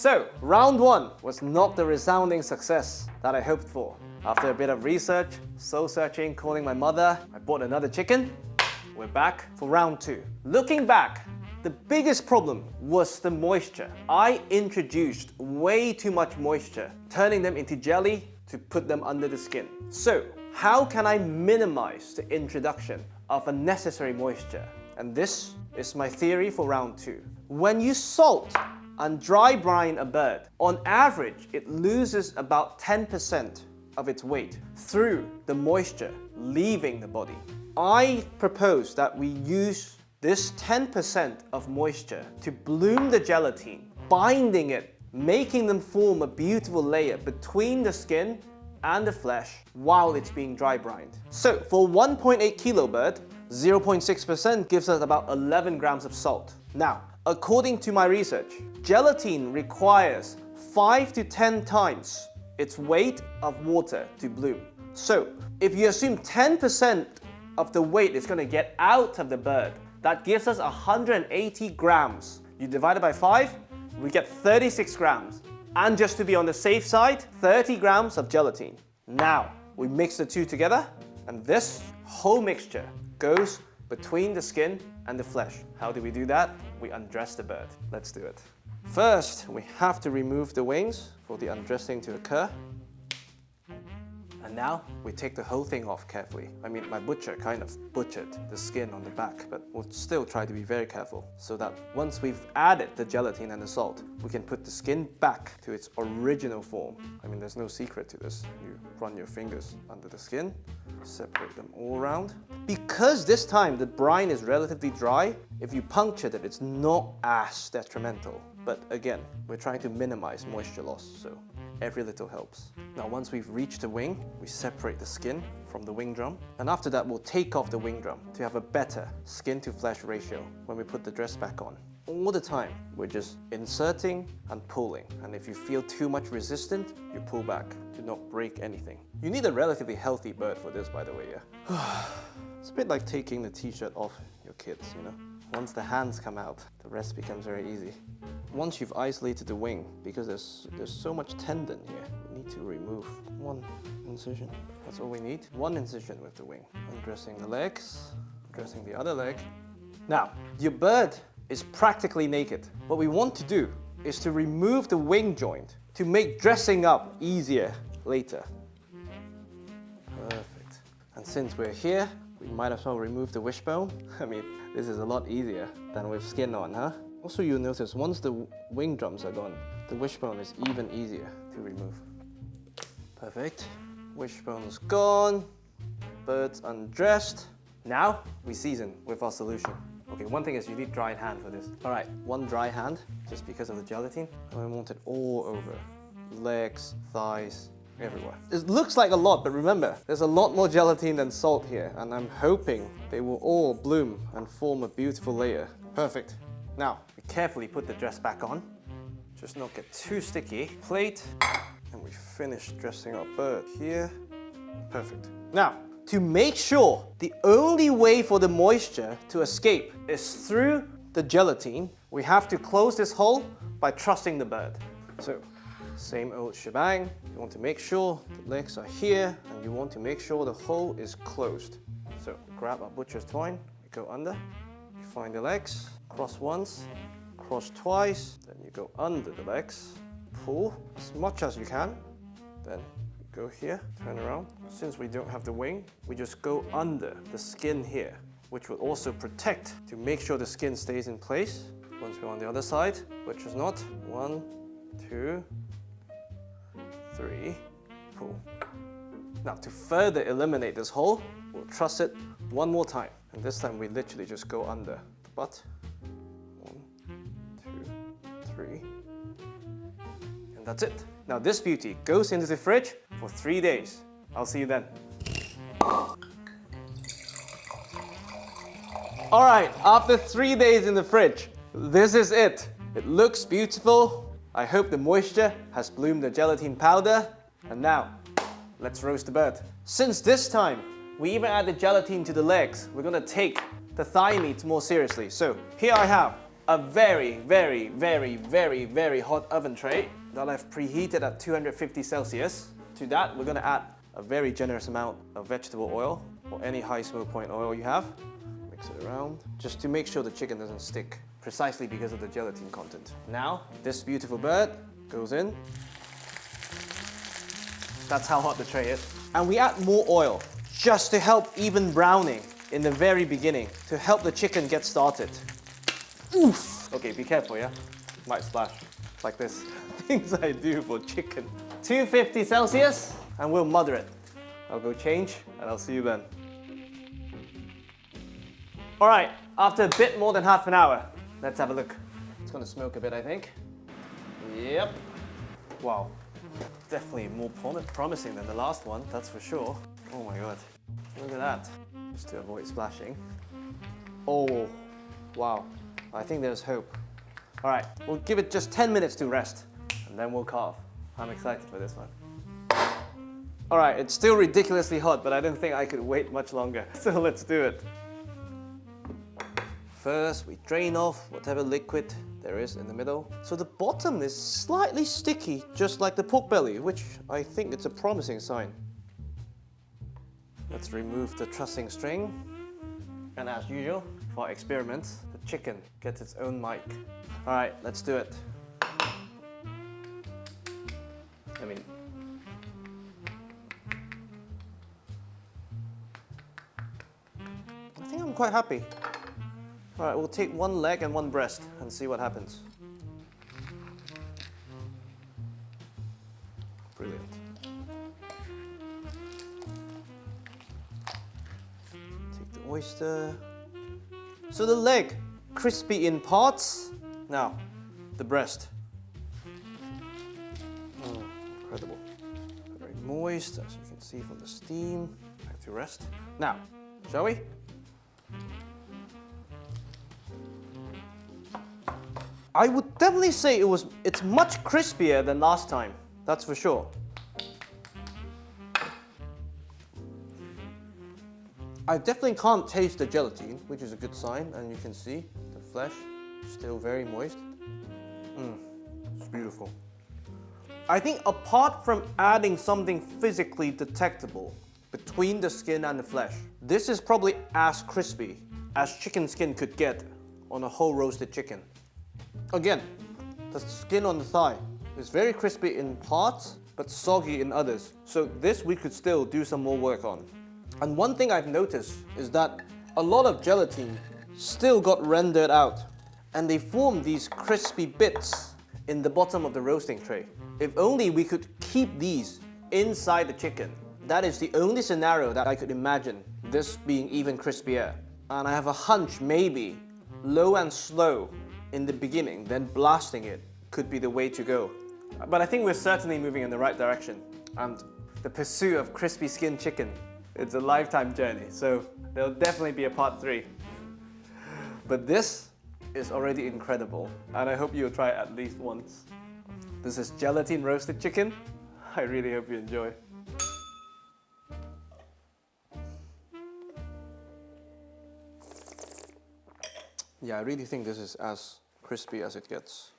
So, round one was not the resounding success that I hoped for. After a bit of research, soul searching, calling my mother, I bought another chicken. We're back for round two. Looking back, the biggest problem was the moisture. I introduced way too much moisture, turning them into jelly to put them under the skin. So, how can I minimize the introduction of unnecessary moisture? And this is my theory for round two. When you salt and dry brine a bird, on average, it loses about 10% of its weight through the moisture leaving the body. I propose that we use this 10% of moisture to bloom the gelatin, binding it, making them form a beautiful layer between the skin and the flesh while it's being dry brined. So for 1.8 kilo bird, 0.6% gives us about 11 grams of salt. Now, according to my research, gelatin requires 5 to 10 times its weight of water to bloom. So if you assume 10% of the weight is going to get out of the bird, that gives us 180 grams. You divide it by 5, we get 36 grams. And just to be on the safe side, 30 grams of gelatin. Now, we mix the two together, and this whole mixture goes between the skin and the flesh. How do we do that? We undress the bird. Let's do it. First, we have to remove the wings for the undressing to occur. And now, we take the whole thing off carefully. I mean, my butcher kind of butchered the skin on the back, but we'll still try to be very careful so that once we've added the gelatin and the salt, we can put the skin back to its original form. I mean, there's no secret to this. You run your fingers under the skin, separate them all around. Because this time the brine is relatively dry, if you punctured it, it's not as detrimental. But again, we're trying to minimize moisture loss, so every little helps. Now, once we've reached the wing, we separate the skin from the wing drum. And after that, we'll take off the wing drum to have a better skin to flesh ratio when we put the dress back on. All the time, we're just inserting and pulling. And if you feel too much resistance, you pull back to not break anything. You need a relatively healthy bird for this, by the way, yeah? It's a bit like taking the t-shirt off your kids, you know? Once the hands come out, the rest becomes very easy. Once you've isolated the wing, because there's so much tendon here, we need to remove one incision. That's all we need. One incision with the wing. Undressing the legs, dressing the other leg. Now, your bird is practically naked. What we want to do is to remove the wing joint to make dressing up easier later. Perfect. And since we're here, we might as well remove the wishbone. I mean, this is a lot easier than with skin on, huh? Also, you'll notice once the wing drums are gone, the wishbone is even easier to remove. Perfect. Wishbone's gone. Bird's undressed. Now, we season with our solution. Okay, one thing is you need dried hand for this. All right, one dry hand, just because of the gelatin. And I want it all over. Legs, thighs, everywhere. It looks like a lot, but remember, there's a lot more gelatin than salt here, and I'm hoping they will all bloom and form a beautiful layer. Perfect. Now, we carefully put the dress back on. Just not get too sticky. Plate, and we finish dressing our bird here. Perfect. Now, to make sure the only way for the moisture to escape is through the gelatin, we have to close this hole by trussing the bird. So, same old shebang. You want to make sure the legs are here, and you want to make sure the hole is closed. So, grab our butcher's twine, we go under, you find the legs, cross once, cross twice, then you go under the legs, pull as much as you can, then you go here, turn around. Since we don't have the wing, we just go under the skin here, which will also protect to make sure the skin stays in place. Once we're on the other side, which is not, 1, 2, 3, pull. Now, to further eliminate this hole, we'll truss it one more time. And this time we literally just go under the butt. 1, 2, 3. And that's it. Now this beauty goes into the fridge for 3 days. I'll see you then. All right, after 3 days in the fridge, this is it. It looks beautiful. I hope the moisture has bloomed the gelatin powder. And now, let's roast the bird. Since this time, we even add the gelatin to the legs, we're gonna take the thigh meat more seriously. So here I have a very, very, very, very, very hot oven tray that I've preheated at 250 Celsius. To that, we're gonna add a very generous amount of vegetable oil or any high smoke point oil you have. Mix it around, just to make sure the chicken doesn't stick, precisely because of the gelatin content. Now, this beautiful bird goes in. That's how hot the tray is. And we add more oil, just to help even browning in the very beginning, to help the chicken get started. Oof! Okay, be careful, yeah? Might splash, like this. Things I do for chicken. 250 Celsius, and we'll mother it. I'll go change, and I'll see you then. All right, after a bit more than half an hour, let's have a look. It's gonna smoke a bit, I think. Yep. Wow, definitely more promising than the last one, that's for sure. Oh my God, look at that. Just to avoid splashing. Oh, wow, I think there's hope. All right, we'll give it just 10 minutes to rest, and then we'll carve. I'm excited for this one. All right, it's still ridiculously hot, but I don't think I could wait much longer. So let's do it. First, we drain off whatever liquid there is in the middle. So the bottom is slightly sticky, just like the pork belly, which I think it's a promising sign. Let's remove the trussing string. And as usual, for our experiments, the chicken gets its own mic. All right, let's do it. I think I'm quite happy. All right, we'll take one leg and one breast and see what happens. Brilliant. Take the oyster. So the leg, crispy in parts. Now, the breast. Oh, incredible. Very moist, as you can see from the steam. Back to rest. Now, shall we? I would definitely say it's much crispier than last time, that's for sure. I definitely can't taste the gelatin, which is a good sign, and you can see the flesh still very moist. It's beautiful. I think apart from adding something physically detectable between the skin and the flesh, this is probably as crispy as chicken skin could get on a whole roasted chicken. Again, the skin on the thigh is very crispy in parts, but soggy in others. So this we could still do some more work on. And one thing I've noticed is that a lot of gelatin still got rendered out, and they form these crispy bits in the bottom of the roasting tray. If only we could keep these inside the chicken. That is the only scenario that I could imagine this being even crispier. And I have a hunch maybe low and slow in the beginning, then blasting it could be the way to go. But I think we're certainly moving in the right direction. And the pursuit of crispy skin chicken, it's a lifetime journey, so there'll definitely be a part 3. But this is already incredible, and I hope you'll try it at least once. This is gelatin roasted chicken. I really hope you enjoy. Yeah, I really think this is as crispy as it gets.